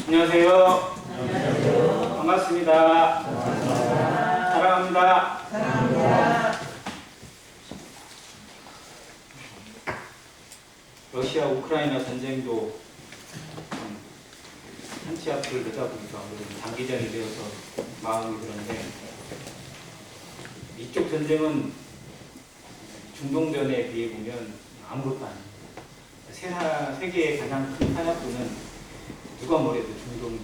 안녕하세요. 안녕하세요. 반갑습니다. 반갑습니다. 사랑합니다. 사랑합니다. 러시아 우크라이나 전쟁도 한치 앞을 내다보니까 장기전이 되어서 마음이 그런데, 이쪽 전쟁은 중동전에 비해 보면 아무것도 아닙니다. 세계의 가장 큰 탄약고는 누가 뭐래도 중동,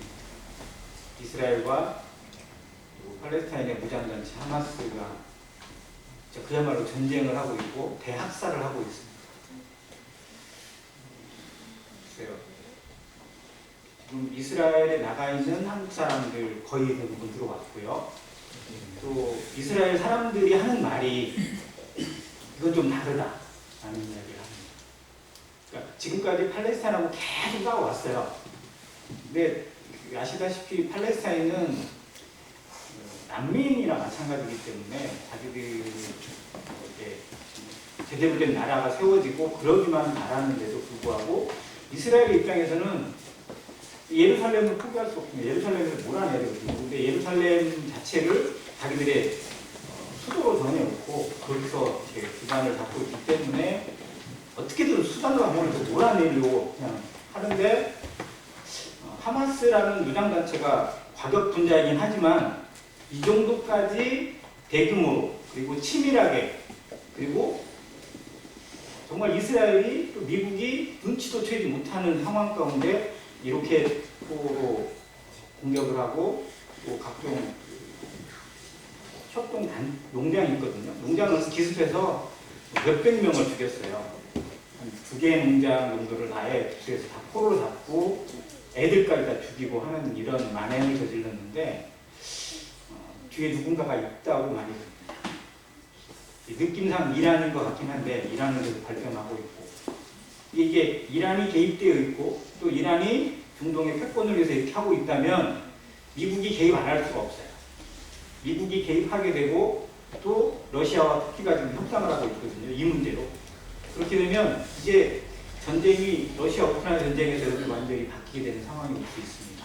이스라엘과 그리고 팔레스타인의 무장단체 하마스가 그야말로 전쟁을 하고 있고 대학살을 하고 있습니다. 글쎄요. 지금 이스라엘에 나가 있는 한국 사람들 거의 대부분 들어왔고요. 또 이스라엘 사람들이 하는 말이 이건 좀 다르다라는 이야기를 합니다. 그러니까 지금까지 팔레스타인하고 계속 싸워왔어요. 근데 아시다시피 팔레스타인은 난민이나 마찬가지이기 때문에 자기들이 제대로 된 나라가 세워지고 그러기만 바라는데도 불구하고 이스라엘 입장에서는 예루살렘을 포기할 수 없습니다. 예루살렘을 몰아내야 되거든요. 근데 예루살렘 자체를 자기들의 수도로 정해놓고 거기서 기반을 잡고 있기 때문에 어떻게든 수단으로 하면 몰아내려고 그냥 하는데, 하마스라는 무장단체가 과격 분자이긴 하지만 이 정도까지 대규모로 그리고 치밀하게, 그리고 정말 이스라엘이 또 미국이 눈치도 채지 못하는 상황 가운데 이렇게 포로 공격을 하고, 또 각종 협동 농장이 있거든요. 농장을 기습해서 몇백 명을 죽였어요. 한 2개 농장 정도를 아예 기습해서 다 포로 잡고 애들까지 다 죽이고 하는 이런 만행을 저질렀는데, 뒤에 누군가가 있다고 많이 듭니다. 느낌상 이란인 것 같긴 한데 이란은 계속 발전하고 있고, 이게 이란이 개입되어 있고 또 이란이 중동의 패권을 위해서 이렇게 하고 있다면 미국이 개입 안 할 수가 없어요. 미국이 개입하게 되고 또 러시아와 터키가 지금 협상을 하고 있거든요. 이 문제로. 그렇게 되면 이제 전쟁이 러시아 우크라이나 전쟁에서 이렇게 완전히 바뀌게 되는 상황이 올 수 있습니다.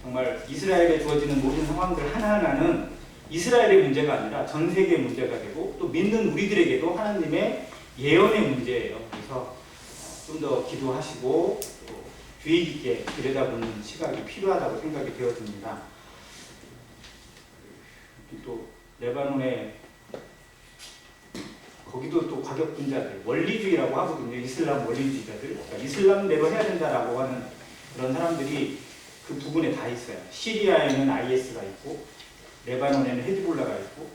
정말 이스라엘에 주어지는 모든 상황들 하나하나는 이스라엘의 문제가 아니라 전 세계의 문제가 되고 또 믿는 우리들에게도 하나님의 예언의 문제예요. 그래서 좀 더 기도하시고 또 주의 깊게 들여다보는 시각이 필요하다고 생각이 되어집니다. 또 레바논에 거기도 또 과격분자들, 원리주의라고 하거든요. 이슬람 원리주의자들. 그러니까 이슬람대로 해야 된다라고 하는 그런 사람들이 그 부분에 다 있어요. 시리아에는 IS가 있고, 레바논에는 헤즈볼라가 있고,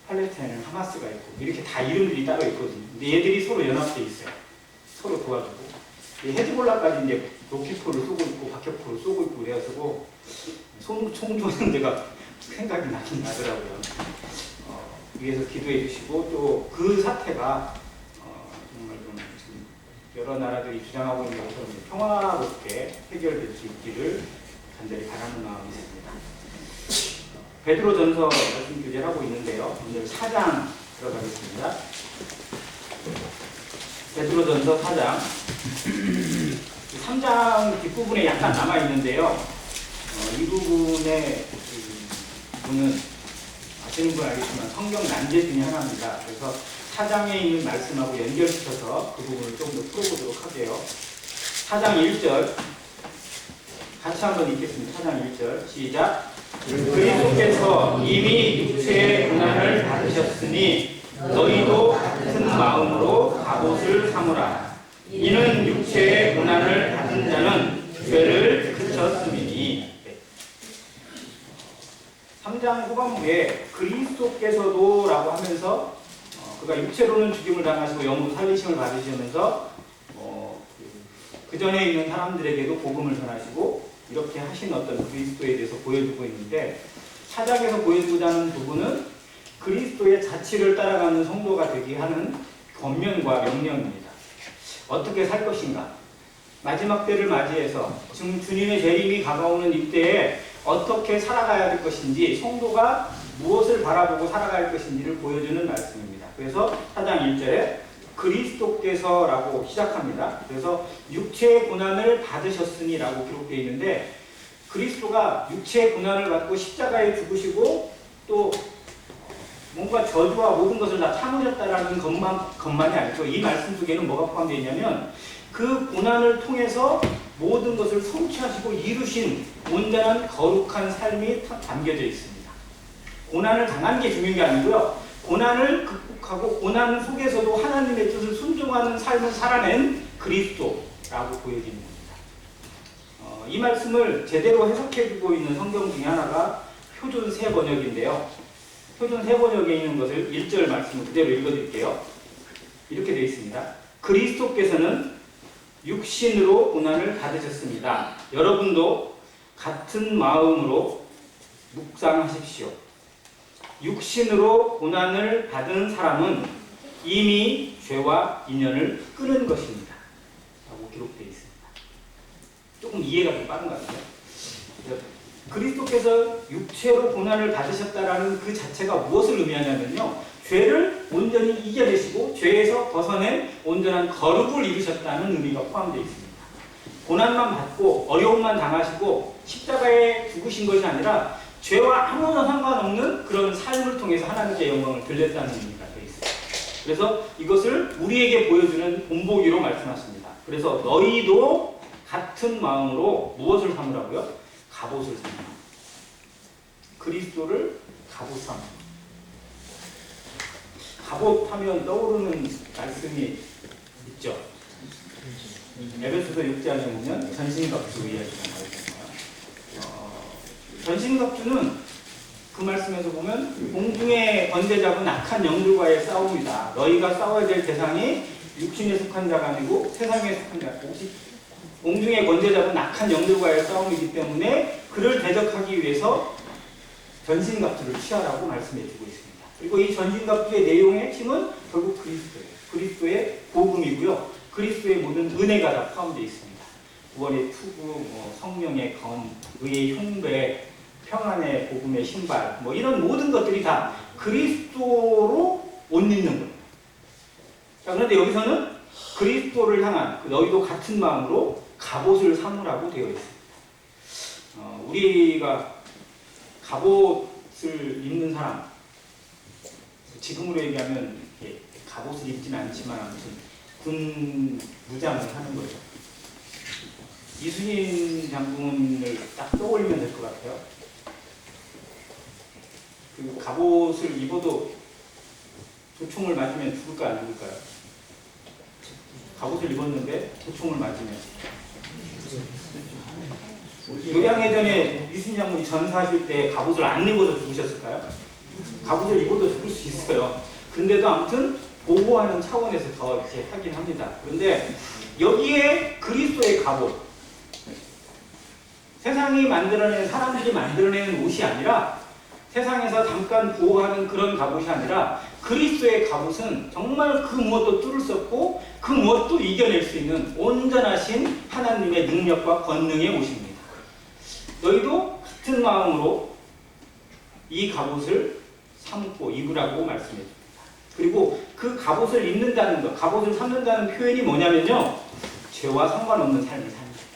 팔레스타인에는 하마스가 있고, 이렇게 다 이름들이 따로 있거든요. 근데 얘들이 서로 연합돼 있어요. 서로 도와주고. 헤즈볼라까지 이제 로켓포를 쏘고 있고, 박격포를 쏘고 있고 그래가지고, 총 쏘는 데가 생각이 나긴 나더라고요. 위에서 기도해 주시고, 또 그 사태가 정말 좀 여러 나라들이 주장하고 있는 것처럼 평화롭게 해결될 수 있기를 간절히 바라는 마음이 있습니다. 베드로전서 말씀 교제를 하고 있는데요. 오늘 4장 들어가겠습니다. 베드로전서 4장. 3장 뒷부분에 약간 남아있는데요. 이 부분에 부분은 아시는 분 알겠지만 성경 난제 중에 하나입니다. 그래서 4장에 있는 말씀하고 연결시켜서 그 부분을 좀 더 풀어보도록 할게요. 4장 1절 같이 한번 읽겠습니다. 4장 1절 시작. 그리스도께서 이미 육체의 고난을 받으셨으니 너희도 같은 마음으로 갑옷을 삼으라. 이는 육체의 고난을 받은 자는 죄를 그쳤음이니. 3장 후반부에 그리스도께서도 라고 하면서 그가 육체로는 죽임을 당하시고 영으로 살리심을 받으시면서 그 전에 있는 사람들에게도 복음을 전하시고 이렇게 하신 어떤 그리스도에 대해서 보여주고 있는데, 4장에서 보여주고자 하는 부분은 그리스도의 자취를 따라가는 성도가 되게 하는 권면과 명령입니다. 어떻게 살 것인가? 마지막 때를 맞이해서 지금 주님의 재림이 가까우는 이때에 어떻게 살아가야 될 것인지, 성도가 무엇을 바라보고 살아갈 것인지를 보여주는 말씀입니다. 그래서 4장 1절에 그리스도께서라고 시작합니다. 그래서 육체의 고난을 받으셨으니라고 기록되어 있는데 그리스도가 육체의 고난을 받고 십자가에 죽으시고 또 뭔가 저주와 모든 것을 다 참으셨다라는 것만이 아니고 이 말씀 속에는 뭐가 포함되어 있냐면 그 고난을 통해서 모든 것을 성취하시고 이루신 온전한 거룩한 삶이 담겨져 있습니다. 고난을 당한 게 중요한 게 아니고요. 고난을 극복하고 고난 속에서도 하나님의 뜻을 순종하는 삶을 살아낸 그리스도라고 보여지는 겁니다. 이 말씀을 제대로 해석해주고 있는 성경 중에 하나가 표준 새 번역인데요. 표준 새 번역에 있는 것을 1절 말씀을 그대로 읽어드릴게요. 이렇게 되어 있습니다. 그리스도께서는 육신으로 고난을 받으셨습니다. 여러분도 같은 마음으로 묵상하십시오. 육신으로 고난을 받은 사람은 이미 죄와 인연을 끊은 것입니다. 라고 기록되어 있습니다. 조금 이해가 좀 빠른 것 같아요. 그리스도께서 육체로 고난을 받으셨다라는 그 자체가 무엇을 의미하냐면요. 죄를 온전히 이겨내시고 죄에서 벗어낸 온전한 거룩을 이루셨다는 의미가 포함되어 있습니다. 고난만 받고 어려움만 당하시고 십자가에 죽으신 것이 아니라 죄와 아무런 상관없는 그런 삶을 통해서 하나님께 영광을 돌렸다는 의미가 되어 있습니다. 그래서 이것을 우리에게 보여주는 본보기로 말씀하십니다. 그래서 너희도 같은 마음으로 무엇을 삼으라고요? 갑옷을 삼으라. 그리스도를 갑옷 삼으라. 갑옷 하면 떠오르는 말씀이 있죠. 에베소서 6장에 보면 전신갑주 이야기가 나오잖아요. 전신갑주는 그 말씀에서 보면 공중의 번제 잡은 악한 영들과의 싸움이다. 너희가 싸워야 될 대상이 육신에 속한 자가 아니고 세상에 속한 자. 공중의 번제 잡은 악한 영들과의 싸움이기 때문에 그를 대적하기 위해서 전신갑주를 취하라고 말씀해 주고 있습니다. 그리고 이 전신갑주의 내용의 핵심은 결국 그리스도예요. 그리스도의 복음이고요. 그리스도의 모든 은혜가 다 포함되어 있습니다. 구원의 투구, 성령의 검, 의의 흉배, 평안의 복음의 신발, 이런 모든 것들이 다 그리스도로 옷 입는 거예요. 자, 그런데 여기서는 그리스도를 향한 너희도 같은 마음으로 갑옷을 삼으라고 되어 있습니다. 우리가 갑옷을 입는 사람, 지금으로 얘기하면 갑옷을 입지는 않지만 아무튼 군 무장을 하는 거죠. 이순신 장군을 딱 떠올리면 될 것 같아요. 그 갑옷을 입어도 도총을 맞으면 죽을까 안 죽을까요? 갑옷을 입었는데 도총을 맞으면. 요양예전에 이순신 장군이 전사하실 때 갑옷을 안 입어서 죽으셨을까요? 갑옷을 입어도 죽을 수 있어요. 근데도 아무튼 보호하는 차원에서 더 이렇게 하긴 합니다. 그런데 여기에 그리스도의 갑옷, 세상이 만들어낸, 사람들이 만들어내는 옷이 아니라 세상에서 잠깐 보호하는 그런 갑옷이 아니라 그리스도의 갑옷은 정말 그 무엇도 뚫을 수 없고 그 무엇도 이겨낼 수 있는 온전하신 하나님의 능력과 권능의 옷입니다. 너희도 같은 마음으로 이 갑옷을 삼고 입으라고 말씀해 줍니다. 그리고 그 갑옷을 입는다는 것, 갑옷을 삼는다는 표현이 뭐냐면요. 죄와 상관없는 삶을 사는 거예요.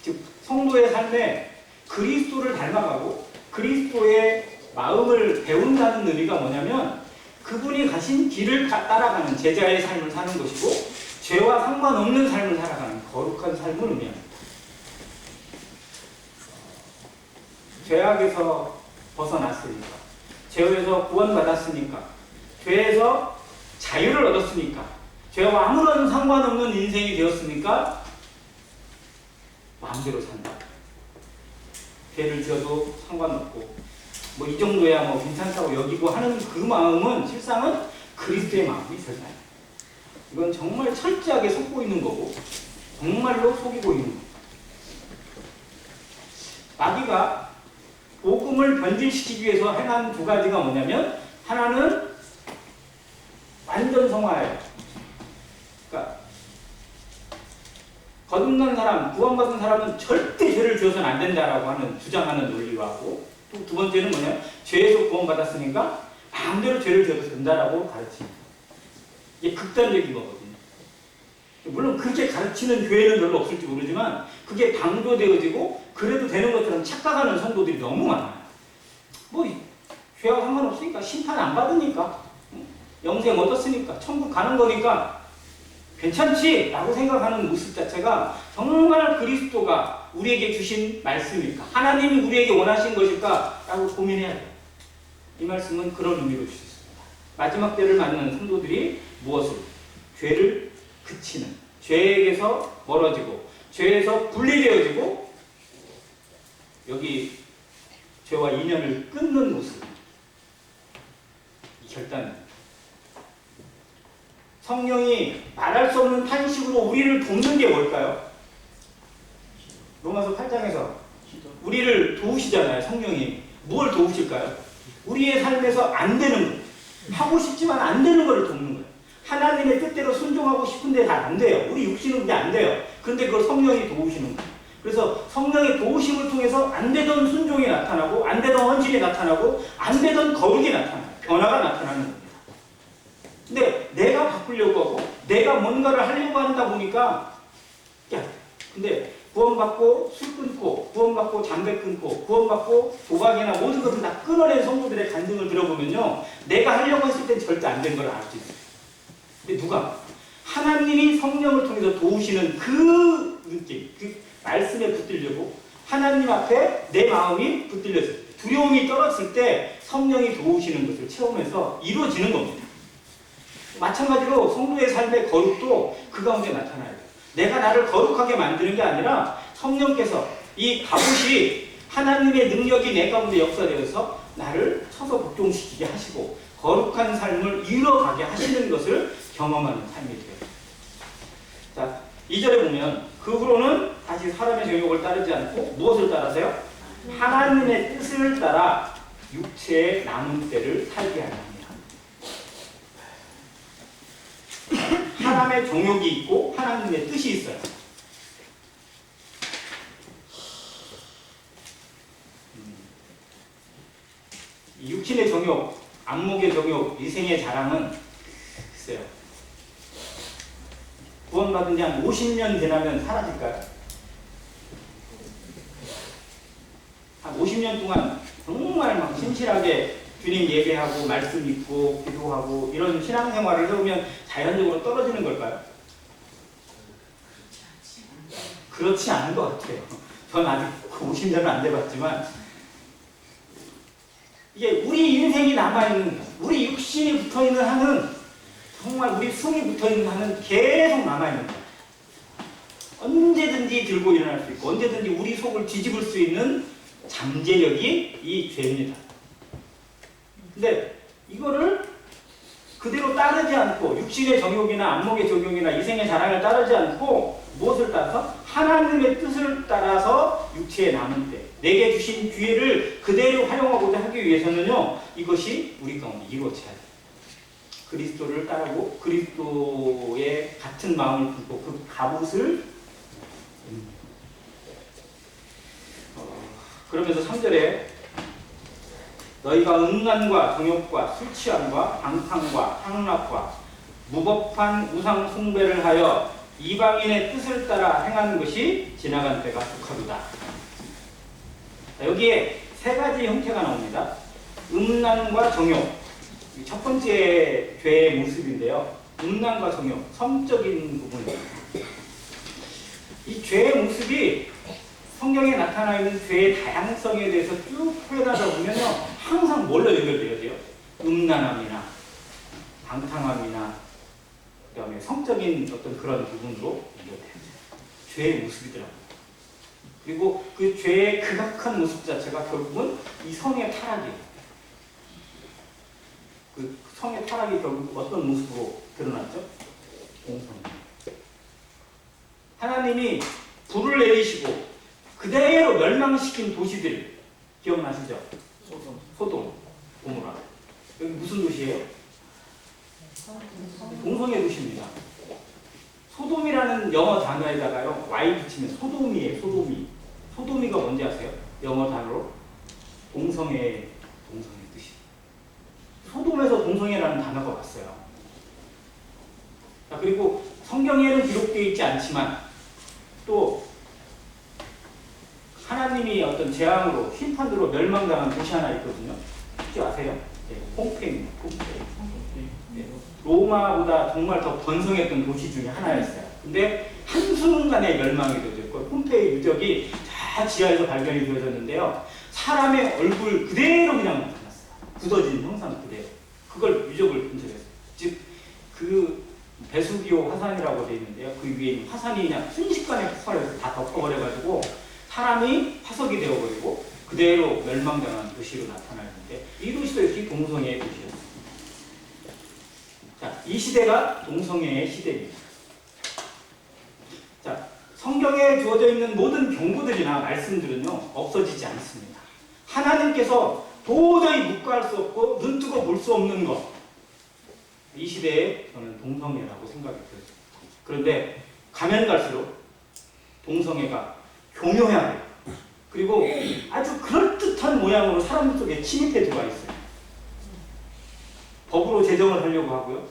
즉 성도의 삶에 그리스도를 닮아가고 그리스도의 마음을 배운다는 의미가 뭐냐면 그분이 가신 길을 따라가는 제자의 삶을 사는 것이고 죄와 상관없는 삶을 살아가는 거룩한 삶을 의미합니다. 죄악에서 벗어났으니까, 죄에서 구원받았으니까, 죄에서 자유를 얻었으니까, 죄와 아무런 상관없는 인생이 되었으니까 마음대로 산다. 죄를 지어도 상관없고 이 정도야 괜찮다고 여기고 하는 그 마음은 실상은 그리스도의 마음이 절대 아니에요. 이건 정말 철저하게 속고 있는 거고 정말로 속이고 있는 거예요. 마귀가 복음을 변질시키기 위해서 행한 두 가지가 뭐냐면 하나는 완전 성화예요. 그러니까 거듭난 사람, 구원받은 사람은 절대 죄를 지어서는 안 된다라고 하는 주장하는 논리가 하고 또 두 번째는 뭐냐면 죄에서 구원받았으니까 마음대로 죄를 지어도 된다라고 가르칩니다. 이게 극단적인 거거든요. 물론 그렇게 가르치는 교회는 별로 없을지 모르지만 그게 강조되어지고 그래도 되는 것처럼 착각하는 성도들이 너무 많아요. 뭐 죄와 상관없으니까 심판 안 받으니까 영생 얻었으니까 천국 가는 거니까 괜찮지? 라고 생각하는 모습 자체가 정말 그리스도가 우리에게 주신 말씀일까? 하나님이 우리에게 원하신 것일까? 라고 고민해야 돼요. 이 말씀은 그런 의미로 주셨습니다. 마지막 때를 맞는 성도들이 무엇을? 죄를 그치는, 죄에게서 멀어지고 죄에서 분리되어지고 여기 죄와 인연을 끊는 모습, 이 결단입니다. 성령이 말할 수 없는 탄식으로 우리를 돕는 게 뭘까요? 로마서 8장에서 우리를 도우시잖아요. 성령이 뭘 도우실까요? 우리의 삶에서 안 되는 거, 하고 싶지만 안 되는 거를 돕는 거예요. 하나님의 뜻대로 순종하고 싶은데 다 안 돼요. 우리 육신은 그게 안 돼요. 그런데 그걸 성령이 도우시는 거예요. 그래서 성령의 도우심을 통해서 안 되던 순종이 나타나고 안 되던 헌신이 나타나고 안 되던 거룩이 나타나요. 변화가 나타나는 겁니다. 근데 내가 바꾸려고 하고 내가 뭔가를 하려고 하다 보니까 근데 구원받고 술 끊고 구원받고 담배 끊고 구원받고 도박이나 모든 것을 다 끊어낸 성도들의 간증을 들어보면요, 내가 하려고 했을 땐 절대 안 된 걸 알 수 있어요. 근데 누가? 하나님이 성령을 통해서 도우시는 그 느낌, 그 말씀에 붙들려고 하나님 앞에 내 마음이 붙들렸을 때, 두려움이 떨어졌을 때 성령이 도우시는 것을 체험해서 이루어지는 겁니다. 마찬가지로 성도의 삶의 거룩도 그 가운데 나타나야 돼요. 내가 나를 거룩하게 만드는 게 아니라 성령께서 이 갑옷이 하나님의 능력이 내 가운데 역사되어서 나를 쳐서 복종시키게 하시고 거룩한 삶을 이뤄가게 하시는 것을 경험하는 삶이 돼요. 자, 2절에 보면 그 후로는 다시 사람의 정욕을 따르지 않고 무엇을 따라서요? 하나님의 뜻을 따라 육체의 남은 때를 살게 하라. 사람의 정욕이 있고 하나님의 뜻이 있어요. 이 육신의 정욕, 안목의 정욕, 이생의 자랑은 글쎄요. 구원받은 지 한 50년 지나면 사라질까요? 한 50년 동안 정말 막 신실하게 주님 예배하고 말씀 읽고 기도하고 이런 신앙생활을 해오면 자연적으로 떨어지는 걸까요? 그렇지 않은 것 같아요. 전 아직 50년은 안 돼봤지만 이게 우리 인생이 남아있는, 우리 육신이 붙어있는 한은 정말 우리 숨이 붙어있는 한은 계속 남아있는 거예요. 언제든지 들고 일어날 수 있고 언제든지 우리 속을 뒤집을 수 있는 잠재력이 이 죄입니다. 근데 이거를 그대로 따르지 않고 육신의 정욕이나 안목의 정욕이나 이생의 자랑을 따르지 않고 무엇을 따라서? 하나님의 뜻을 따라서 육체에 남은 때 내게 주신 기회를 그대로 활용하고자 하기 위해서는요, 이것이 우리 가운데 이루어져야 돼요. 그리스도를 따르고 그리스도의 같은 마음을 품고 그 갑옷을 그러면서 3절에 너희가 음란과 정욕과 술 취함과 방탕과 향락과 무법한 우상 숭배를 하여 이방인의 뜻을 따라 행하는 것이 지나간 때가 속하도다. 여기에 세 가지 형태가 나옵니다. 음란과 정욕, 첫 번째 죄의 모습인데요. 음란과 정욕, 성적인 부분입니다. 이 죄의 모습이 성경에 나타나 있는 죄의 다양성에 대해서 쭉 풀어나가 보면요, 항상 뭘로 연결되어야 돼요? 음란함이나 방탕함이나 그 다음에 성적인 어떤 그런 부분으로 연결돼요. 죄의 모습이더라고요. 그리고 그 죄의 극악한 모습 자체가 결국은 이 성의 타락이에요. 그 성의 타락이 결국 어떤 모습으로 드러났죠? 공성입니다. 하나님이 불을 내리시고 그대로 멸망시킨 도시들 기억나시죠? 소돔, 고모라. 여기 무슨 도시예요? 동성애 도시입니다. 소돔이라는 영어 단어에다가요, Y 붙이면 소돔이에요. 소돔이. 소돔이가 뭔지 아세요? 영어 단어로 동성애 뜻이. 소돔에서 동성애라는 단어가 왔어요. 자, 그리고 성경에는 기록되어 있지 않지만 또 하나님이 어떤 재앙으로 심판으로 멸망당한 도시 하나 있거든요. 혹시 아세요? 네, 폼페이입니다. 폼페이. 네, 로마보다 정말 더 번성했던 도시 중에 하나였어요. 근데 한순간에 멸망이 되었고 폼페이 유적이 다 지하에서 발견이 되어졌는데요. 사람의 얼굴 그대로 그냥 나타났어요. 굳어진 형상 그대로. 그걸 유적을 분석했어요. 즉, 그 베수비오 화산이라고 되어 있는데요. 그 위에 있는 화산이 그냥 순식간에 폭발해서 다 덮어버려가지고 사람이 화석이 되어버리고 그대로 멸망당한 도시로 나타나는데 이 도시도 역시 동성애의 도시였습니다. 자, 이 시대가 동성애의 시대입니다. 자, 성경에 주어져 있는 모든 경고들이나 말씀들은요 없어지지 않습니다. 하나님께서 도저히 묵과할 수 없고 눈뜨고 볼 수 없는 것, 이 시대에 저는 동성애라고 생각이 들었습니다. 그런데 가면 갈수록 동성애가 교묘해야 돼요. 그리고 아주 그럴듯한 모양으로 사람들 속에 침입해 들어와 있어요. 법으로 제정을 하려고 하고요.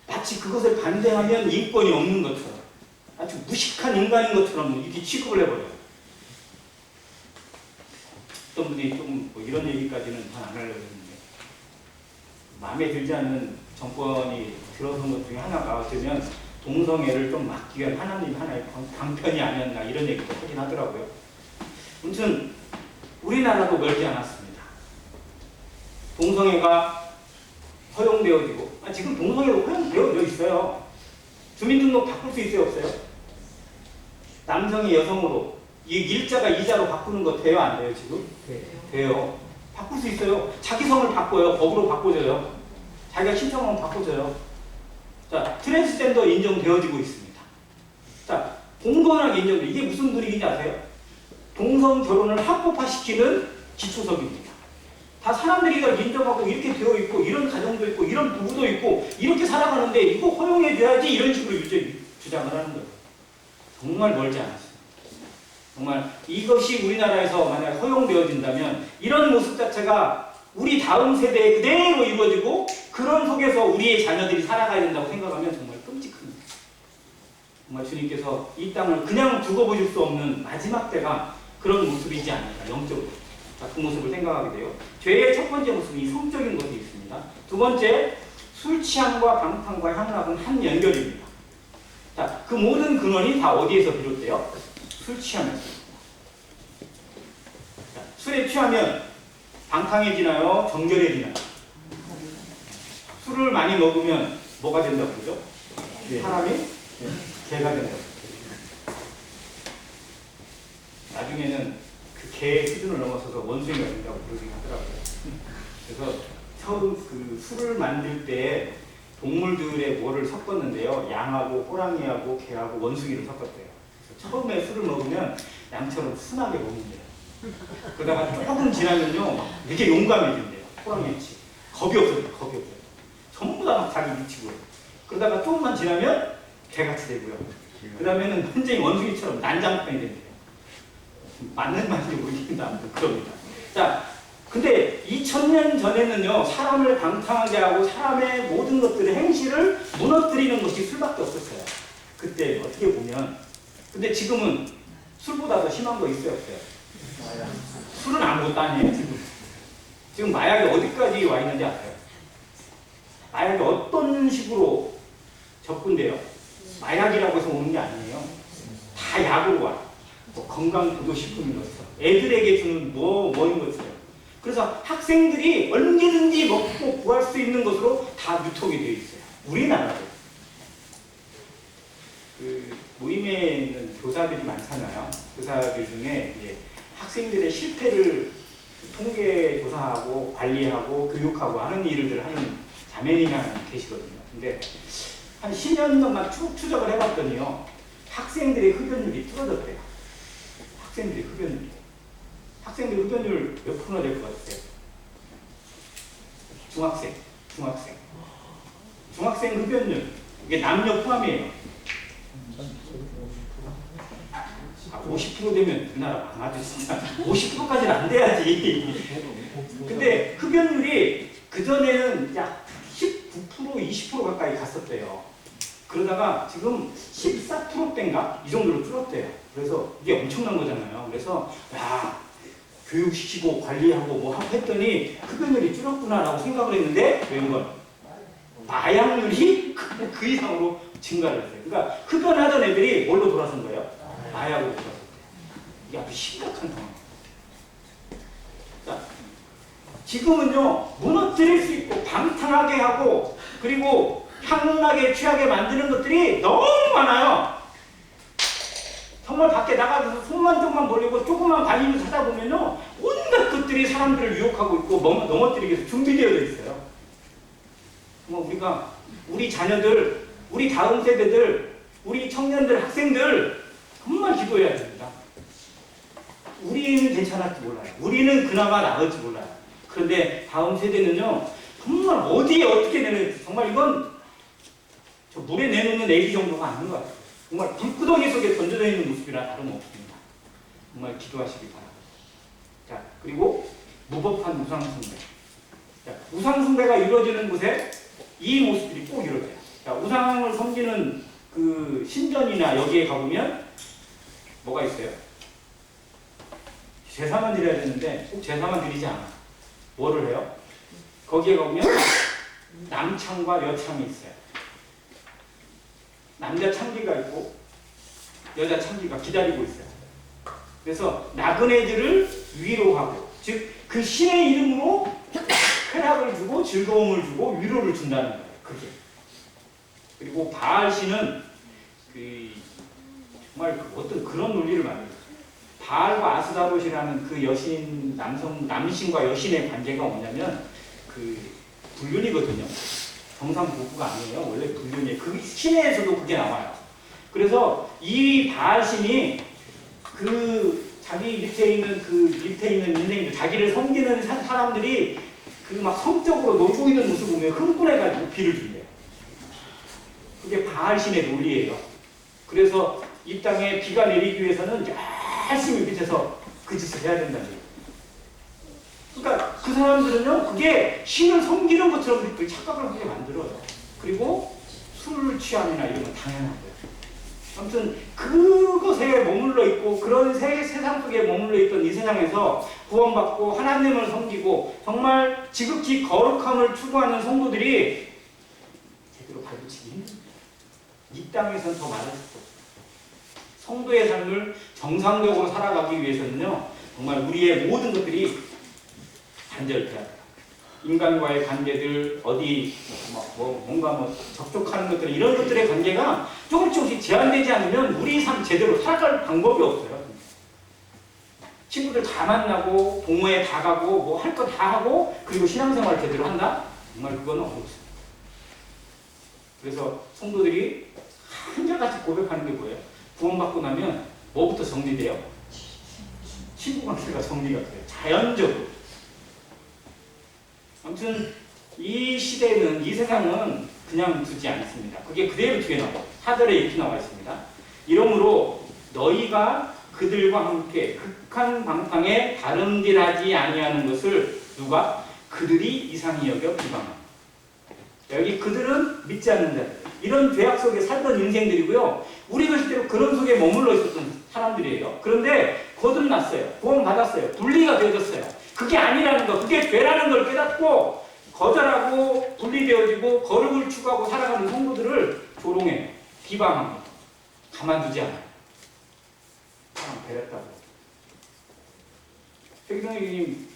마치 그것을 반대하면 인권이 없는 것처럼 아주 무식한 인간인 것처럼 이렇게 취급을 해버려요. 어떤 분이 좀 뭐 이런 얘기까지는 잘 안 하려고 했는데 마음에 들지 않는 정권이 들어선 것 중에 하나가 되면 동성애를 좀 막기 위한 하나님 하나의 방편이 아니었나 이런 얘기도 하긴 하더라고요. 아무튼 우리나라도 멀지 않았습니다. 동성애가 허용되어지고 지금 동성애도 허용되어져 있어요. 주민등록 바꿀 수 있어요 없어요? 남성이 여성으로 이 일자가 이자로 바꾸는 거 돼요 안 돼요 지금? 돼요. 바꿀 수 있어요. 자기 성을 바꿔요. 법으로 바꿔줘요. 자기가 신청하면 바꿔줘요. 자, 트랜스젠더 인정되어지고 있습니다. 자, 공공연하게 인정돼. 이게 무슨 분위기인지 아세요? 동성 결혼을 합법화시키는 기초석입니다. 다 사람들이 이걸 인정하고 이렇게 되어 있고 이런 가정도 있고 이런 부부도 있고 이렇게 살아가는데 이거 허용해줘야지 이런 식으로 주장을 하는 거예요. 정말 멀지 않았습니다. 정말 이것이 우리나라에서 만약 허용되어진다면 이런 모습 자체가 우리 다음 세대에 그대로 이루어지고 그런 속에서 우리의 자녀들이 살아가야 된다고 생각하면 정말 끔찍합니다. 정말 주님께서 이 땅을 그냥 두고 보실 수 없는 마지막 때가 그런 모습이지 않을까, 영적으로. 자, 그 모습을 생각하게 돼요. 죄의 첫 번째 모습이 성적인 것이 있습니다. 두 번째, 술 취함과 방탕과 향락은 한 연결입니다. 자, 그 모든 근원이 다 어디에서 비롯돼요? 술 취하면서. 자, 술에 취하면 방탕해지나요? 정결해지나요? 술을 많이 먹으면 뭐가 된다고 그러죠? 사람이 개가 된다고. 나중에는 그 개의 수준을 넘어서서 원숭이가 된다고 그러긴 하더라고요. 그래서 처음 그 술을 만들 때 동물들의 뭐를 섞었는데요. 양하고 호랑이하고 개하고 원숭이를 섞었대요. 그래서 처음에 술을 먹으면 양처럼 순하게 먹는데요. 그러다가 조금 지나면요, 되게 용감해진대요. 호랑이같이. 겁이 없어요. 겁이 없어요. 전부 다 막 자기 미치고요. 그러다가 조금만 지나면 개같이 되고요. 그 다음에는 완전히 원숭이처럼 난장판이 된대요. 맞는 말인지 모르겠는데 아무튼 그럽니다. 자, 근데 2000년 전에는요, 사람을 방탕하게 하고 사람의 모든 것들의 행실을 무너뜨리는 것이 술밖에 없었어요. 그때 어떻게 보면. 근데 지금은 술보다 더 심한 거 있어요 없어요? 술은 아무것도 아니에요 지금. 지금 마약이 어디까지 와 있는지 아세요? 마약이 어떤 식으로 접근돼요? 마약이라고 해서 오는 게 아니에요. 다 약으로 와요. 뭐 건강보조식품인 것처럼 애들에게 주는 뭐인 것처럼. 그래서 학생들이 얼마든지 먹고 구할 수 있는 것으로 다 유통이 되어 있어요. 우리나라도. 그 모임에 있는 교사들이 많잖아요. 교사들 중에 이제 학생들의 실패를 통계 조사하고 관리하고 교육하고 하는 일을 하는 자매님이 하나 계시거든요. 근데 한 10년 동안 쭉 추적을 해봤더니요, 학생들의 흡연율이 줄어졌대요. 학생들의 흡연율이. 학생들 흡연율 몇 프로나 될 것 같아요? 중학생 흡연율. 이게 남녀 포함이에요. 50% 되면 우리나라 망하죠, 진짜. 50%까지는 안 돼야지. 근데 흡연율이 그전에는 약 19%, 20% 가까이 갔었대요. 그러다가 지금 14%대인가? 이 정도로 줄었대요. 그래서 이게 엄청난 거잖아요. 그래서 야, 교육시키고 관리하고 뭐 하고 했더니 흡연율이 줄었구나라고 생각을 했는데 웬걸 마약률이 그 이상으로 증가를 했어요. 그러니까 흡연하던 애들이 뭘로 돌아선 거예요? 마약으로 돌아섰대요. 이게 아주 심각한 상황이에요. 자, 지금은요 무너뜨릴 수 있고 방탕하게 하고 그리고 향나게 취하게 만드는 것들이 너무 많아요. 정말 밖에 나가서 손만 좀만 벌리고 조금만 발림을 찾아보면요 온갖 것들이 사람들을 유혹하고 있고 넘어뜨리기 위해서 준비되어 있어요. 우리가 우리 자녀들, 우리 다음 세대들, 우리 청년들, 학생들 정말 기도해야 됩니다. 우리는 괜찮을지 몰라요. 우리는 그나마 나을지 몰라요. 그런데 다음 세대는요 정말 어디에 어떻게 내는 정말 이건 저 물에 내놓는 애기 정도가 아닌 것 같아요. 정말 불구덩이 속에 던져져 있는 모습이라 다름없습니다. 정말 기도하시기 바랍니다. 자, 그리고 무법한 우상숭배. 자, 우상숭배가 이루어지는 곳에 이 모습들이 꼭 이루어져요. 자, 우상을 섬기는 그 신전이나 여기에 가보면 뭐가 있어요? 제사만 드려야 되는데 꼭 제사만 드리지 않아. 뭐를 해요? 거기에 가보면 남창과 여창이 있어요. 남자 창기가 있고 여자 창기가 기다리고 있어요. 그래서 나그네들을 위로하고 즉 그 신의 이름으로 쾌락을 주고 즐거움을 주고 위로를 준다는 거예요. 그게. 그리고 바알 신은 정말 어떤 그런 논리를 만들어요. 바알과 아스다롯이라는 그 여신 남신과 여신의 관계가 뭐냐면 그 불륜이거든요. 정상 부부가 아니에요. 원래 불륜이에요. 그 신에서도 그게 나와요. 그래서 이 바알신이 그 자기 밑에 있는 인생들, 자기를 섬기는 사람들이 그 막 성적으로 놀고 있는 모습 보면 흥분해가지고 비를 준대요. 그게 바알신의 논리예요. 그래서 이 땅에 비가 내리기 위해서는 열심히 밑에서 그 짓을 해야 된다는 거예요. 그러니까 그 사람들은요, 그게 신을 섬기는 것처럼 착각을 하게 만들어요. 그리고 술 취함이나 이런 건 당연한 거예요. 아무튼 그것에 머물러 있고 그런 세상 속에 머물러 있던 이 세상에서 구원받고 하나님을 섬기고 정말 지극히 거룩함을 추구하는 성도들이 제대로 발붙이기 힘듭니다. 이 땅에서는 더 많을 수도 없어요. 성도의 삶을 정상적으로 살아가기 위해서는요, 정말 우리의 모든 것들이 단절돼야 돼요. 인간과의 관계들, 어디 뭔가 접촉하는 것들, 이런 것들의 관계가 조금씩 제한되지 않으면 우리 삶 제대로 살아갈 방법이 없어요. 친구들 다 만나고 동호회 다 가고 뭐 할 거 다 하고 그리고 신앙생활 제대로 한다? 정말 그거는 어렵습니다. 그래서 성도들이 한결같이 고백하는 게 뭐예요? 구원받고 나면 뭐부터 정리돼요? 친구 관계가 정리가 돼요. 자연적으로. 아무튼 이 시대는, 이 세상은 그냥 두지 않습니다. 그게 그대로 뒤에 나와요. 4절에 이렇게 나와 있습니다. 이러므로 너희가 그들과 함께 극한 방탕에 다름질하지 아니하는 것을 누가? 그들이 이상히 여겨 비방합니다. 여기 그들은 믿지 않는 자들, 이런 죄악 속에 살던 인생들이고요. 우리가 실제로 그런 속에 머물러 있었던 사람들이에요. 그런데 거듭났어요. 구원받았어요. 분리가 되어졌어요. 그게 아니라는 거, 그게 죄라는 걸 깨닫고 거절하고 분리되어지고 거룩을 추구하고 살아가는 성도들을 조롱해요. 비방합니다. 가만두지 않아요. 사람 배렸다고. 최기성님,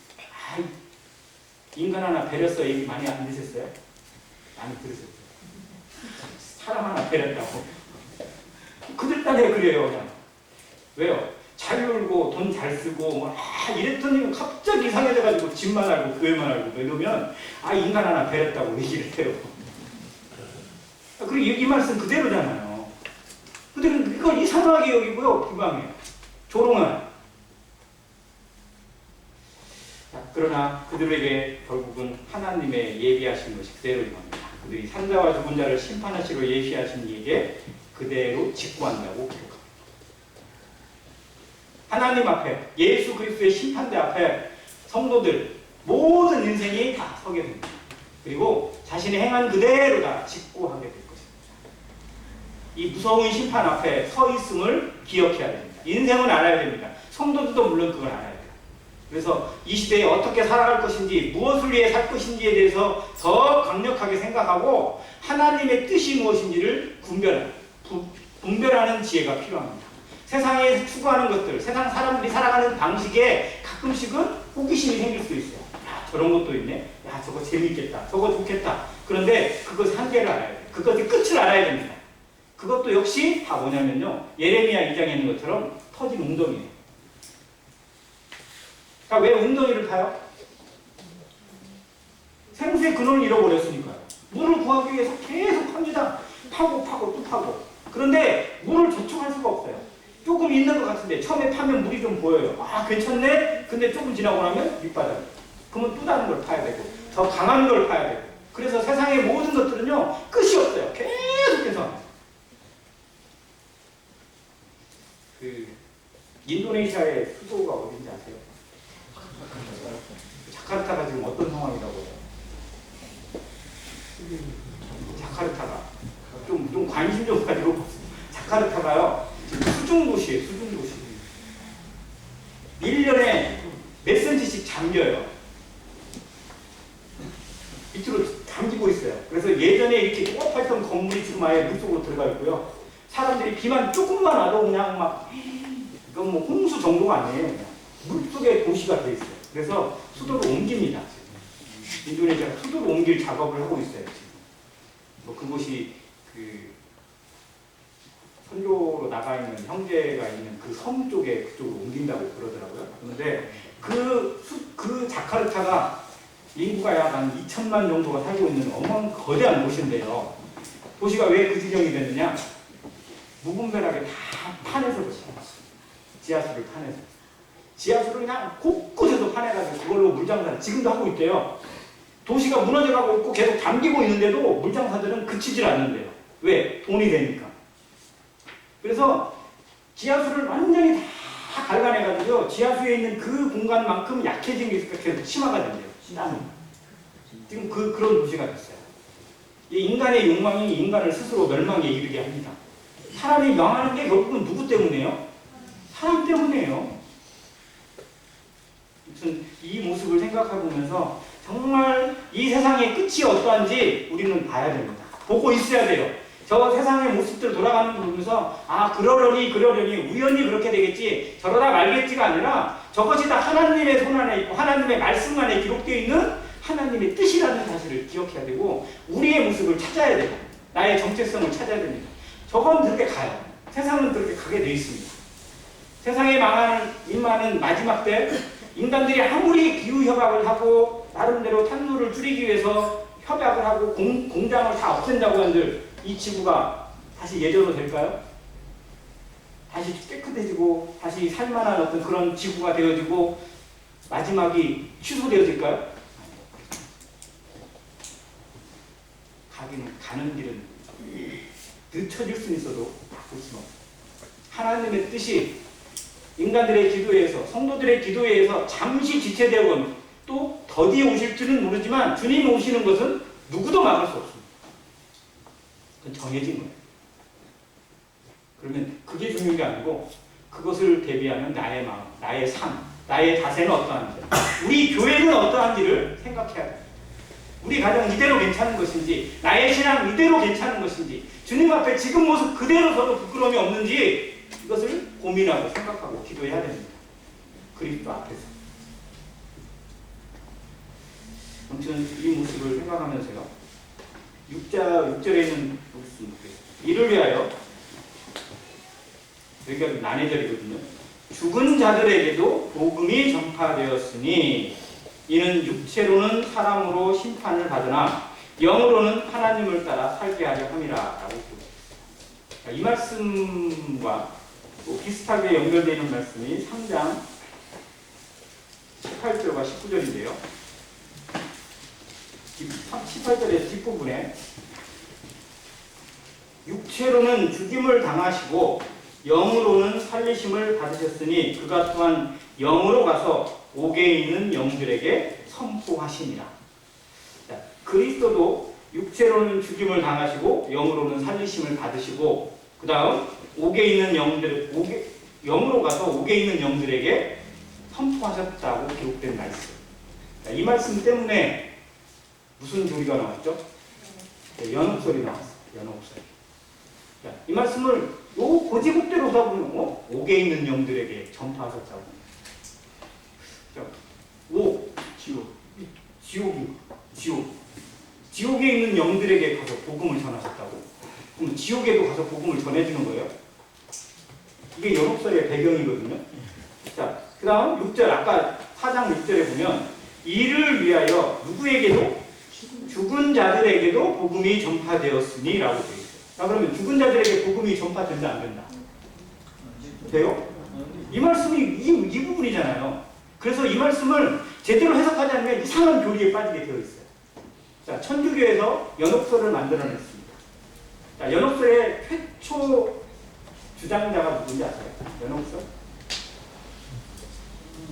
인간 하나 배렸어 얘기 많이 안 들으셨어요? 많이 들으셨어요. 사람 하나 배렸다고. 그들 딴에 그래요. 그냥. 왜요? 잘 놀고 돈 잘 쓰고 이랬더니 갑자기 이상해져가지고 집만 알고 교회만 알고 이러면 인간 하나 배렸다고 얘기를 해요. 그리고 이 말씀 그대로잖아요. 그들은 이걸 이상하게 여기고요, 비방해요. 조롱해요. 그러나 그들에게 결국은 하나님의 예비하신 것이 그대로 임합니다. 그들이 산자와 죽은 자를 심판하시러 예비하신 이에게 그대로 직구한다고 기록합니다. 하나님 앞에, 예수 그리스도의 심판대 앞에 성도들 모든 인생이 다 서게 됩니다. 그리고 자신의 행한 그대로 다 직구하게 될 것입니다. 이 무서운 심판 앞에 서 있음을 기억해야 됩니다. 인생은 알아야 됩니다. 성도들도 물론 그걸 알아야 돼요. 그래서 이 시대에 어떻게 살아갈 것인지, 무엇을 위해 살 것인지에 대해서 더 강력하게 생각하고 하나님의 뜻이 무엇인지를 분별하는 지혜가 필요합니다. 세상에 추구하는 것들, 세상 사람들이 살아가는 방식에 가끔씩은 호기심이 생길 수 있어요. 야, 저런 것도 있네. 야, 저거 재밌겠다. 저거 좋겠다. 그런데 그것의 한계를 알아야 돼요. 그것의 끝을 알아야 됩니다. 그것도 역시 다 뭐냐면요, 예레미야 2장에 있는 것처럼 터진 웅덩이에요. 자, 왜 웅덩이를 파요? 생수의 근원을 잃어버렸으니까요. 물을 구하기 위해서 계속 팝니다. 파고 또 파고. 그런데 물을 저축할 수가 없어요. 조금 있는 것 같은데 처음에 파면 물이 좀 보여요. 아, 괜찮네? 근데 조금 지나고 나면 밑바닥. 그러면 또 다른 걸 파야 되고 더 강한 걸 파야 되고. 그래서 세상의 모든 것들은요, 끝이 없어요. 계속해서. 인도네시아의 수도가 어딘지 아세요? 자카르타가 지금 어떤 상황이라고 해요? 자카르타가 좀 관심 좀 가지고 보세요. 자카르타가요, 지금 수중도시예요. 수중도시. 1년에 몇 cm씩 잠겨요. 밑으로 잠기고 있어요. 그래서 예전에 이렇게 꼬박했던 건물이 지금 아예 물속으로 들어가 있고요. 사람들이 비만 조금만 와도 그냥 막, 이건 뭐 홍수 정도가 아니에요. 물속에 도시가 돼 있어요. 그래서 수도를 옮깁니다. 지금. 인도네시아가 수도를 옮길 작업을 하고 있어요. 지금. 뭐 그곳이 선교로 나가 있는 형제가 있는 그 섬 쪽에 그쪽으로 옮긴다고 그러더라고요. 그런데 그 자카르타가 인구가 약 한 2천만 정도가 살고 있는 어마어마한 거대한 도시인데요. 도시가 왜 그 지경이 됐느냐? 무분별하게 다 파내서 그렇습니다. 지하수를 파내서. 지하수를 그냥 곳곳에서 파내가지고 그걸로 물장사 지금도 하고 있대요. 도시가 무너져가고 있고 계속 잠기고 있는데도 물장사들은 그치질 않는데요. 왜? 돈이 되니까. 그래서 지하수를 완전히 다 갈가내가지고 지하수에 있는 그 공간만큼 약해진 게 계속 심화가 된대요. 지금 그런 도시가 됐어요. 이 인간의 욕망이 인간을 스스로 멸망에 이르게 합니다. 사람이 망하는 게 결국은 누구 때문이에요? 사람 때문이에요. 무슨 이 모습을 생각해 보면서 정말 이 세상의 끝이 어떠한지 우리는 봐야 됩니다. 보고 있어야 돼요. 저 세상의 모습들 돌아가는 거 보면서 아, 그러려니 우연히 그렇게 되겠지, 저러다 말겠지가 아니라 저것이 다 하나님의 손 안에 있고 하나님의 말씀 안에 기록되어 있는 하나님의 뜻이라는 사실을 기억해야 되고 우리의 모습을 찾아야 돼요. 나의 정체성을 찾아야 됩니다. 저건 그렇게 가요. 세상은 그렇게 가게 돼 있습니다. 세상에 임하는 마지막 때 인간들이 아무리 기후협약을 하고 나름대로 탄소를 줄이기 위해서 협약을 하고 공장을 다 없앤다고 한들 이 지구가 다시 예전으로 될까요? 다시 깨끗해지고 다시 살만한 어떤 그런 지구가 되어지고 마지막이 취소되어질까요? 가는 길은 늦춰질 수는 있어도 바꿀 수는 없어요. 하나님의 뜻이 인간들의 기도에서, 성도들의 기도에서 잠시 지체되건 또 더디에 오실 줄은 모르지만 주님이 오시는 것은 누구도 막을 수 없습니다. 그건 정해진 거예요. 그러면 그게 중요한 게 아니고 그것을 대비하는 나의 마음, 나의 삶, 나의 자세는 어떠한지, 우리 교회는 어떠한지를 생각해야 돼요. 우리 가정 이대로 괜찮은 것인지, 나의 신앙 이대로 괜찮은 것인지, 주님 앞에 지금 모습 그대로 서도 부끄러움이 없는지 이것을 고민하고 생각하고 기도해야 됩니다. 그리스도 앞에서. 아무튼 이 모습을 생각하면서요, 6절에 있는 말씀, 이를 위하여, 여기가 난해절이거든요. 죽은 자들에게도 복음이 전파되었으니 이는 육체로는 사람으로 심판을 받으나 영으로는 하나님을 따라 살게 하려 함이라 라고 보여줍니다. 이 말씀과 또 비슷하게 연결되어 있는 말씀이 3장 18절과 19절인데요. 18절의 뒷부분에 육체로는 죽임을 당하시고 영으로는 살리심을 받으셨으니 그가 또한 영으로 가서 옥에 있는 영들에게 선포하시니라. 그리스도도 육체로는 죽임을 당하시고 영으로는 살리심을 받으시고 그 다음 옥에 있는 영들, 영으로 가서 옥에 있는 영들에게 선포하셨다고 기록된 말씀. 자, 이 말씀 때문에 무슨 소리가 나왔죠? 네, 연옥설이 나왔어요. 연옥설. 자, 이 말씀을 요 고지국대로 보면 옥에 있는 영들에게 전파하셨다고. 자, 옥, 지옥에 있는 영들에게 가서 복음을 전하셨다고. 그럼 지옥에도 가서 복음을 전해주는 거예요. 이게 연옥설의 배경이거든요. 자, 그 다음 6절, 아까 4장 6절에 보면 이를 위하여 누구에게도? 죽은 자들에게도 복음이 전파되었으니 라고 되어 있어요. 자, 그러면 죽은 자들에게 복음이 전파된다 안 된다? 돼요? 이 말씀이 이 부분이잖아요. 그래서 이 말씀을 제대로 해석하지 않으면 이상한 교리에 빠지게 되어 있어요. 자, 천주교에서 연옥설을 만들어냈습니다. 자, 연옥설의 최초 주장자가 누군지 아세요? 연옥설?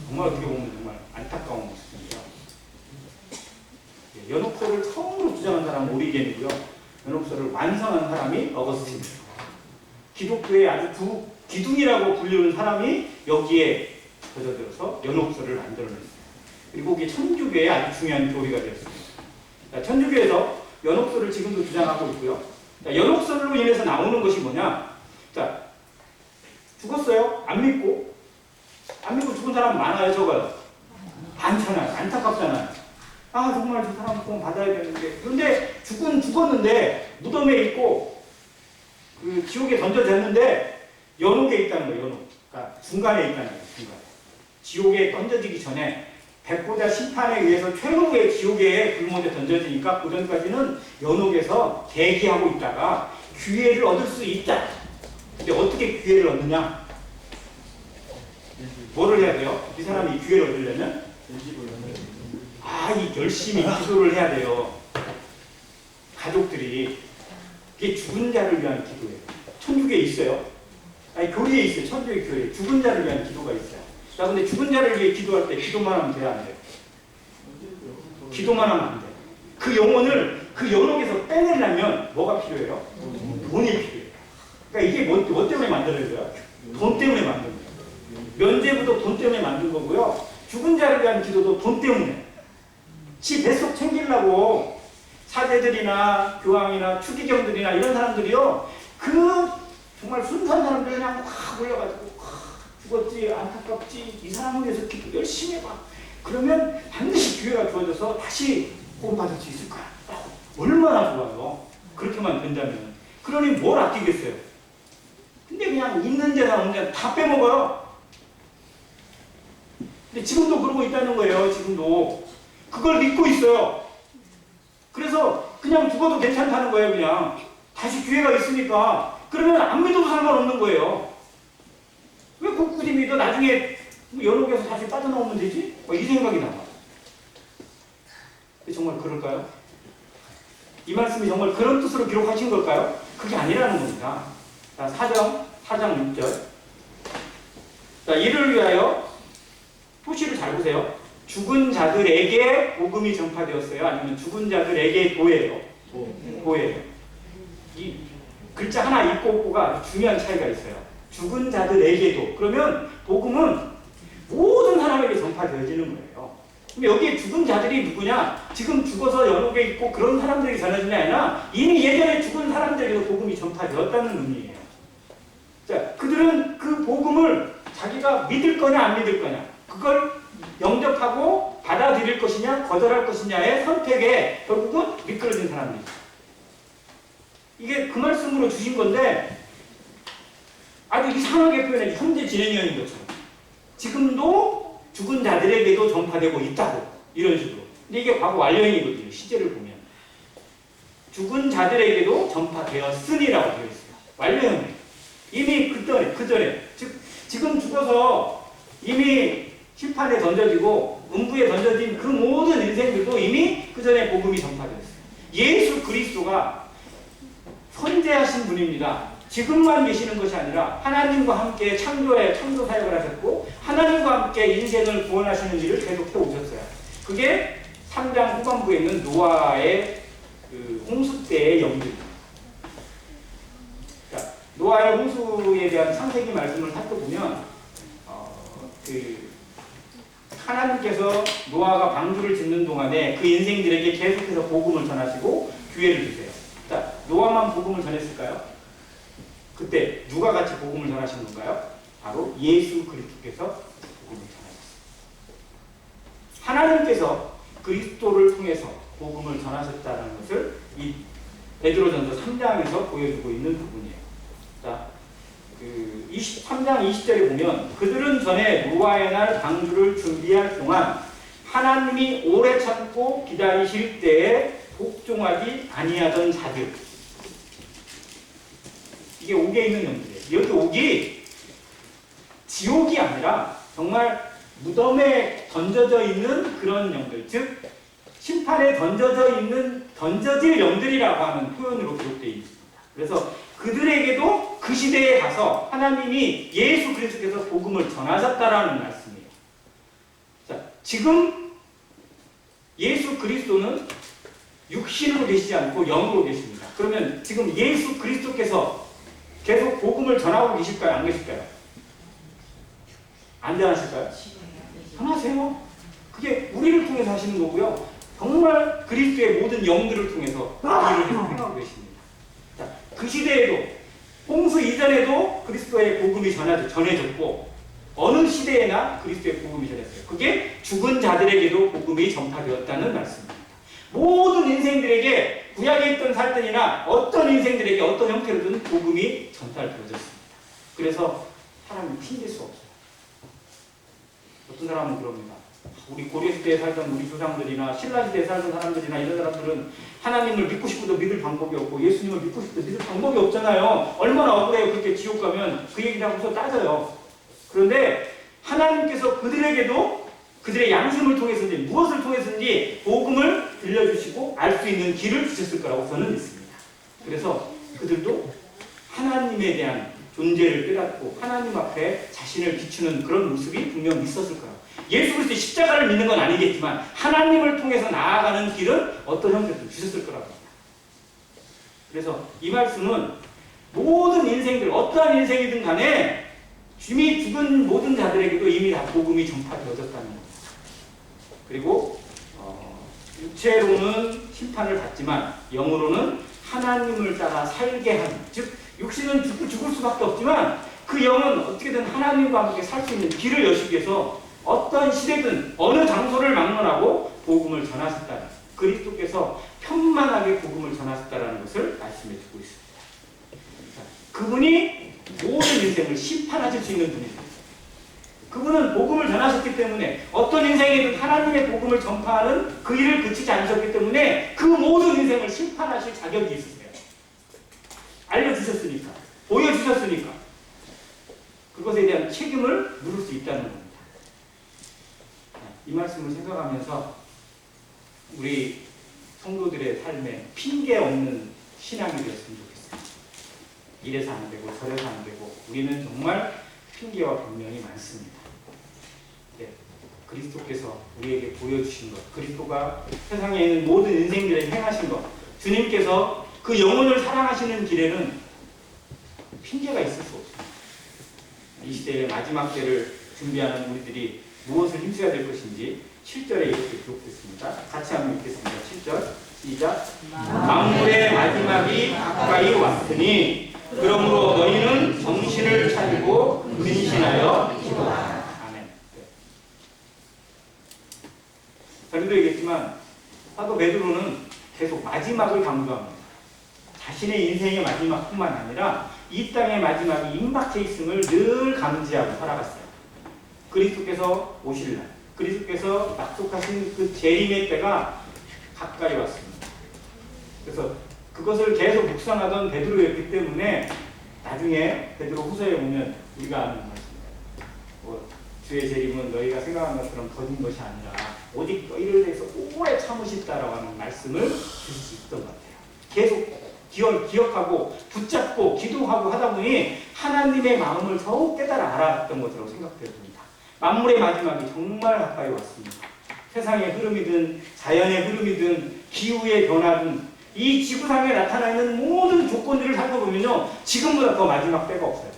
정말 어떻게 보면 정말 안타까운 모습입니다. 연옥설을 처음으로 주장한 사람은 오리겐이고요. 연옥설을 완성한 사람이 어거스틴입니다. 기독교의 아주 기둥이라고 불리는 사람이 여기에 젖어들어서 연옥설을 만들어냈어요. 그리고 이게 천주교의 아주 중요한 교리가 되었습니다. 자, 천주교에서 연옥설을 지금도 주장하고 있고요. 자, 연옥설로 인해서 나오는 것이 뭐냐? 자, 죽었어요? 안 믿고 죽은 사람 많아요, 적어요? 많잖아요. 안타깝잖아요. 아, 정말 저 사람 꼭 받아야겠는데. 그런데 죽었는데 무덤에 있고 그 지옥에 던져졌는데 연옥에 있다는 거예요. 연옥. 그러니까 중간에 있다는 거예요. 중간. 지옥에 던져지기 전에 백보자 심판에 의해서 최후의 지옥에 불못에 던져지니까 그 전까지는 연옥에서 대기하고 있다가 기회를 얻을 수 있다. 근데 어떻게 기회를 얻느냐? 뭐를 해야 돼요? 이 사람이 기회를 얻으려면 이 열심히 기도를 해야 돼요. 가족들이. 그게 죽은 자를 위한 기도예요. 천주교에 있어요. 교리에 있어요. 천주교 교리에 죽은 자를 위한 기도가 있어요. 자, 근데 죽은 자를 위해 기도할 때 기도만 하면 돼요, 안 돼요? 기도만 하면 안 돼요. 그 영혼을 그 연옥에서 빼내려면 뭐가 필요해요? 돈이 필요해요. 그러니까 이게 뭐 때문에 만들어져요? 돈 때문에 만든 거예요. 면죄부도 돈 때문에 만든 거고요. 죽은 자를 위한 기도도 돈 때문에. 지 뱃속 챙기려고 사제들이나 교황이나 추기경들이나 이런 사람들이요. 그 정말 순수한 사람들 그냥 확 올려가지고 죽었지, 안타깝지, 이 사람을 위해서 기도 열심히 해봐. 그러면 반드시 기회가 주어져서 다시 구원받을 수 있을 거야. 얼마나 좋아요. 그렇게만 된다면. 그러니 뭘 아끼겠어요. 근데 그냥 있는 데나 없는 데나 다 빼먹어요. 근데 지금도 그러고 있다는 거예요. 지금도. 그걸 믿고 있어요. 그래서 그냥 죽어도 괜찮다는 거예요. 그냥. 다시 기회가 있으니까. 그러면 안 믿어도 상관없는 거예요. 왜 굳이 믿어? 나중에 연옥에서 다시 빠져나오면 되지? 이 생각이 나와. 정말 그럴까요? 이 말씀이 정말 그런 뜻으로 기록하신 걸까요? 그게 아니라는 겁니다. 자, 4장 6절. 자, 이를 위하여 표시를 잘 보세요. 죽은 자들에게 복음이 전파되었어요? 아니면 죽은 자들에게 도예요? 도예요. 이 글자 하나 있고 없고가 아주 중요한 차이가 있어요. 죽은 자들에게도. 그러면 복음은 모든 사람에게 전파되어지는 거예요. 그럼 여기에 죽은 자들이 누구냐? 지금 죽어서 연옥에 있고 그런 사람들에게 전해지는 게 아니라 이미 예전에 죽은 사람들에게도 복음이 전파되었다는 의미예요. 자, 그들은 그 복음을 자기가 믿을 거냐 안 믿을 거냐, 그걸 영접하고 받아들일 것이냐 거절할 것이냐의 선택에 결국은 미끄러진 사람입니다. 이게 그 말씀으로 주신 건데 아주 이상하게 표현해. 현재 진행형인 것처럼 지금도 죽은 자들에게도 전파되고 있다고, 이런 식으로. 근데 이게 과거 완료형이거든요. 시제를 보면 죽은 자들에게도 전파되었으니라고 되어 있어요. 완료형이에요. 이미 그 전에 지금 죽어서 이미 심판에 던져지고 음부에 던져진 그 모든 인생들도 이미 그 전에 복음이 전파되었어요. 예수 그리스도가 선재하신 분입니다. 지금만 계시는 것이 아니라 하나님과 함께 창조 사역을 하셨고 하나님과 함께 인생을 구원하시는 일을 계속해 오셨어요. 그게 3장 후반부에 있는 노아의 그 홍수 때의 영들입니다. 자, 노아의 홍수에 대한 창세기 말씀을 살펴보면 하나님께서 노아가 방주를 짓는 동안에 그 인생들에게 계속해서 복음을 전하시고 기회를 주세요. 자, 노아만 복음을 전했을까요? 그때 누가 같이 복음을 전하신 건가요? 바로 예수 그리스도께서 복음을 전하셨습니다. 하나님께서 그리스도를 통해서 복음을 전하셨다는 것을 이 베드로전서 3장에서 보여주고 있는 부분이에요. 자, 23장 20절에 보면 그들은 전에 노아의 날 방주를 준비할 동안 하나님이 오래 참고 기다리실 때에 복종하지 아니하던 자들. 이게 옥에 있는 영들이에요. 여기 옥이 지옥이 아니라 정말 무덤에 던져져 있는 그런 영들, 즉 심판에 던져질 영들이라고 하는 표현으로 기록되어 있습니다. 그래서 그들에게도 그 시대에 가서 하나님이 예수 그리스도께서 복음을 전하셨다라는 말씀이에요. 자, 지금 예수 그리스도는 육신으로 계시지 않고 영으로 계십니다. 그러면 지금 예수 그리스도께서 계속 복음을 전하고 계실까요? 안 계실까요? 안 전하실까요? 전하세요. 그게 우리를 통해서 하시는 거고요. 정말 그리스도의 모든 영들을 통해서 일을 행하고 계십니다. 자, 그 시대에도 홍수 이전에도 그리스도의 복음이 전해졌고 어느 시대에나 그리스도의 복음이 전했어요. 그게 죽은 자들에게도 복음이 전파되었다는 말씀입니다. 모든 인생들에게 구약에 있던 살든이나 어떤 인생들에게 어떤 형태로든 복음이 전달되어졌습니다. 그래서 사람이 튕길 수 없어요. 어떤 사람은 그럽니다. 우리 고려시대에 살던 우리 조상들이나 신라시대에 살던 사람들이나 이런 사람들은 하나님을 믿고 싶어도 믿을 방법이 없고 예수님을 믿고 싶어도 믿을 방법이 없잖아요. 얼마나 억울해요. 그렇게 지옥 가면 그 얘기를 하고서 따져요. 그런데 하나님께서 그들에게도 그들의 양심을 통해서든지 무엇을 통해서든지 복음을 들려주시고 알 수 있는 길을 주셨을 거라고 저는 믿습니다. 그래서 그들도 하나님에 대한 존재를 깨닫고 하나님 앞에 자신을 비추는 그런 모습이 분명 있었을 거라고. 예수 그리스도의 십자가를 믿는 건 아니겠지만 하나님을 통해서 나아가는 길은 어떤 형태든 주셨을 거라고 합니다. 그래서 이 말씀은 모든 인생들, 어떠한 인생이든 간에 이미 죽은 모든 자들에게도 이미 다 복음이 전파되어졌다는 겁니다. 그리고 육체로는 심판을 받지만 영으로는 하나님을 따라 살게 하는, 즉 육신은 죽을 수밖에 없지만 그 영은 어떻게든 하나님과 함께 살 수 있는 길을 여시기 위해서 어떤 시대든 어느 장소를 막론하고 복음을 전하셨다는, 그리스도께서 편만하게 복음을 전하셨다는 것을 말씀해 주고 있습니다. 그분이 모든 인생을 심판하실 수 있는 분입니다. 그분은 복음을 전하셨기 때문에 어떤 인생이든 하나님의 복음을 전파하는 그 일을 그치지 않으셨기 때문에 그 모든 인생을 심판하실 자격이 있으세요. 알려주셨으니까, 보여주셨으니까 그것에 대한 책임을 물을 수 있다는 겁니다. 이 말씀을 생각하면서 우리 성도들의 삶에 핑계 없는 신앙이 되었으면 좋겠어요. 이래서 안 되고 저래서 안 되고 우리는 정말 핑계와 변명이 많습니다. 네, 그리스도께서 우리에게 보여주신 것, 그리스도가 세상에 있는 모든 인생들에 행하신 것, 주님께서 그 영혼을 사랑하시는 길에는 핑계가 있을 수 없습니다. 이 시대의 마지막 때를 준비하는 우리들이 무엇을 힘써야 될 것인지 7절에 이렇게 기록됐습니다. 같이 한번 읽겠습니다. 7절 시작. 만물의 마지막이 가까이 왔으니 그러므로 너희는 정신을 차리고 근신하여 기도하라. 아멘. 네. 전에도 얘기했지만 사도 베드로는 계속 마지막을 강조합니다. 자신의 인생의 마지막뿐만 아니라 이 땅의 마지막이 임박해 있음을 늘 감지하고 살아갔어요. 그리스도께서 오실 날, 그리스도께서 약속하신 그 재림의 때가 가까이 왔습니다. 그래서 그것을 계속 묵상하던 베드로였기 때문에 나중에 베드로 후서에 보면 우리가 아는 말씀입니다. 주의 재림은 너희가 생각하는 것처럼 더딘 것이 아니라 오직 너희를 위해서 오래 참으시다라고 하는 말씀을 주실 수 있던 것 같아요. 계속 기억하고 붙잡고 기도하고 하다 보니 하나님의 마음을 더욱 깨달아 알았던 것으로 생각되었습니다. 만물의 마지막이 정말 가까이 왔습니다. 세상의 흐름이든 자연의 흐름이든 기후의 변화든 이 지구상에 나타나 있는 모든 조건들을 살펴보면요, 지금보다 더 마지막 때가 없어요.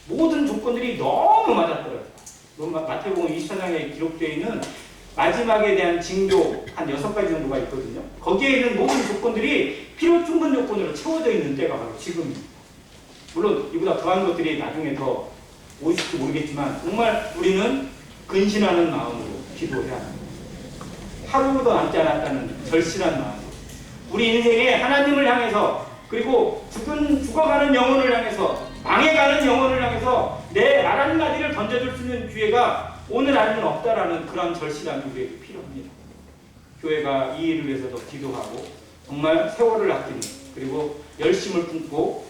모든 조건들이 너무 맞아떨어요. 마태복음 24장에 기록되어 있는 마지막에 대한 징조 한 6가지 정도가 있거든요. 거기에 있는 모든 조건들이 필요 충분 조건으로 채워져 있는 때가 바로 지금입니다. 물론 이보다 더한 것들이 나중에 더 오실지 모르겠지만 정말 우리는 근신하는 마음으로 기도해야 합니다. 하루도 남지 않았다는 절실한 마음, 우리 인생에 하나님을 향해서, 그리고 죽어가는 영혼을 향해서, 망해가는 영혼을 향해서 내 말 한마디를 던져줄 수 있는 기회가 오늘 아니면 없다라는 그런 절실함이 우리에게 필요합니다. 교회가 이 일을 위해서도 기도하고 정말 세월을 아끼는, 그리고 열심을 품고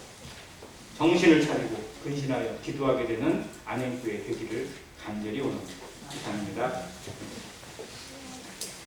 정신을 차리고 근신하여 기도하게 되는 안행교회 되기를 간절히 원합니다. 감사합니다.